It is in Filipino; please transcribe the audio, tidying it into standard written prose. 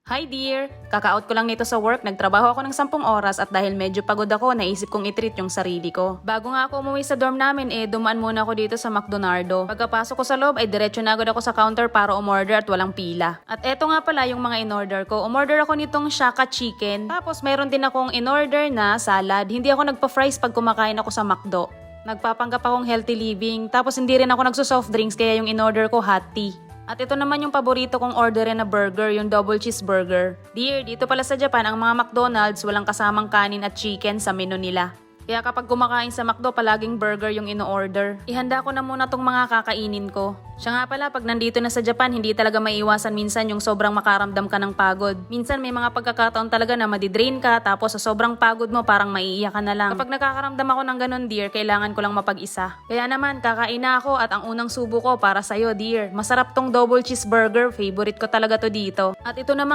Hi dear! Kaka-out ko lang nito sa work, nagtrabaho ako ng 10 oras at dahil medyo pagod ako, naisip kong i-treat yung sarili ko. Bago nga ako umuwi sa dorm namin, dumaan muna ako dito sa McDonaldo. Pagkapasok ko sa loob, ay diretso na agad ako sa counter para umorder at walang pila. At eto nga pala yung mga in-order ko. Umorder ako nitong Shaka Chicken. Tapos meron din akong in-order na salad. Hindi ako nagpa-fries pag kumakain ako sa McDo. Nagpapanggap akong healthy living. Tapos hindi rin ako nagso-soft drinks kaya yung in-order ko hot tea. At ito naman yung paborito kong orderin na burger, yung double cheeseburger. Dear, dito pala sa Japan, ang mga McDonald's walang kasamang kanin at chicken sa menu nila. Kaya kapag kumakain sa McDo, palaging burger yung ino-order. Ihanda ko na muna tong mga kakainin ko. Siya nga pala, pag nandito na sa Japan, hindi talaga maiiwasan minsan yung sobrang makaramdam ka ng pagod. Minsan may mga pagkakataon talaga na madidrain ka, tapos sa sobrang pagod mo, parang maiiyak ka na lang. Kapag nakakaramdam ako ng ganun, dear, kailangan ko lang mapag-isa. Kaya naman, kakain na ako at ang unang subo ko para sa'yo, dear. Masarap tong double cheeseburger, favorite ko talaga to dito. At ito naman